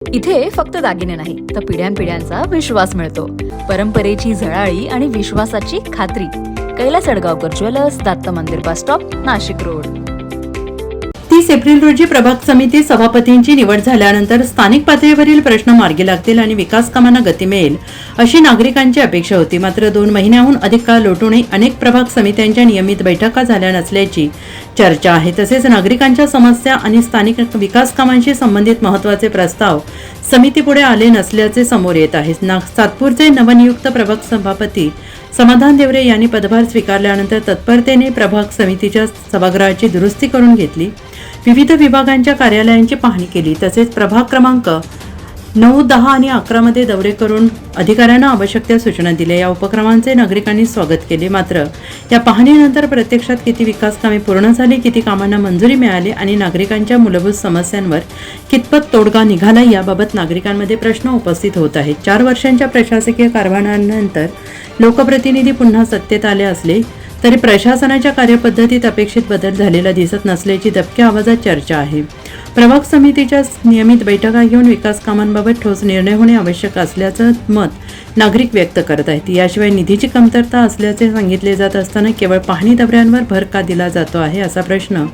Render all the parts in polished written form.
इथे फक्त दागिने नाही तर पिढ्यानपिढ्यांचा विश्वास मिळतो. परंपरेची झळाळी आणि विश्वासाची खात्री. कैलास अडगावकर ज्वेलर्स, दत्त मंदिर bus stop, Nashik road. 30 April रोजी प्रभाग समिती सभापतींची निवड झाल्यानंतर स्थानिक पातळीवरील प्रश्न मार्गी लागतील आणि विकास कामांना गती मिळेल अशी नागरिकांची अपेक्षा होती. मात्र 2 महिन्याहून अधिक काळ लोटूनही अनेक प्रभाग समित्यांच्या नियमित बैठका झाल्या नसल्याची चर्चा आहे. तसेच नागरिकांच्या समस्या आणि स्थानिक विकास कामांशी संबंधित महत्त्वाचे प्रस्ताव समितीपुढे आले नसल्याचे समोर येत आहे. सातपूरचे नवनियुक्त प्रभाग सभापती समाधान देवरे यांनी पदभार स्वीकारल्यानंतर तत्परतेने प्रभाग समितीच्या सभागृहाची दुरुस्ती करून घेतली. विविध विभागांच्या कार्यालयांची पाहणी केली. तसेच प्रभाग क्रमांक 9, 10 आणि 11 मध्ये दौरे करून अधिकाऱ्यांना आवश्यक त्या सूचना दिल्या. या उपक्रमांचे नागरिकांनी स्वागत केले. मात्र या पाहणीनंतर प्रत्यक्षात किती विकास कामे पूर्ण झाली, किती कामांना मंजुरी मिळाली आणि नागरिकांच्या मूलभूत समस्यांवर कितपत तोडगा निघाला याबाबत नागरिकांमध्ये प्रश्न उपस्थित होत आहेत. 4 वर्षांच्या प्रशासकीय कारभारानंतर लोकप्रतिनिधी पुन्हा सत्तेत आले असले तरी प्रशासनाच्या कार्यपद्धतीत अपेक्षित बदल झालेला दिसत नसल्याची दबक्या आवाजात चर्चा आहे. प्रभाग समितीच्या नियमित बैठका घेऊन विकास कामांबाबत ठोस निर्णय होणे आवश्यक असल्याचं मत नागरिक व्यक्त करत आहेत. याशिवाय निधीची कमतरता असल्याचे सांगितले जात असताना केवळ पाहणी दौऱ्यांवर भर का दिला जातो आहे असा प्रश्न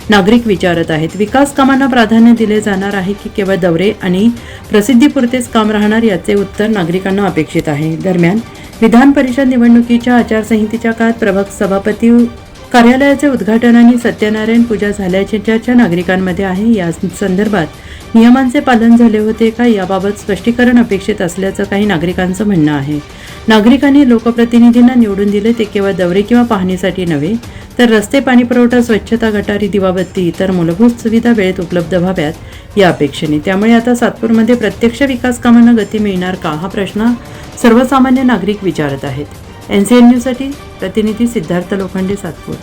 नागरिक विचारत आहेत. विकास कामांना प्राधान्य दिले जाणार आहे की केवळ दौरे आणि प्रसिद्धीपुरतेच काम राहणार याचे उत्तर नागरिकांना अपेक्षित आहे. दरम्यान विधान परिषद निवडणुकीच्या आचारसंहितेच्या काळात प्रभाग सभापती कार्यालयाचे उद्घाटन आणि सत्यनारायण पूजा झाल्याची चर्चा नागरिकांमध्ये आहे. या संदर्भात नियमांचे पालन झाले होते का याबाबत स्पष्टीकरण अपेक्षित असल्याचं काही नागरिकांचं म्हणणं आहे. नागरिकांनी लोकप्रतिनिधींना निवडून दिले ते केवळ दौरे किंवा पाहणीसाठी नव्हे तर रस्ते, पाणीपुरवठा, स्वच्छता, गटारी, दिवाबत्ती इतर मूलभूत सुविधा वेळेत उपलब्ध व्हाव्यात या अपेक्षेने. त्यामुळे आता सातपूरमध्ये प्रत्यक्ष विकास कामांना गती मिळणार का हा प्रश्न सर्वसामान्य नागरिक विचारत आहेत. NCN न्यूजसाठी प्रतिनिधी सिद्धार्थ लोखंडे, सातपूर.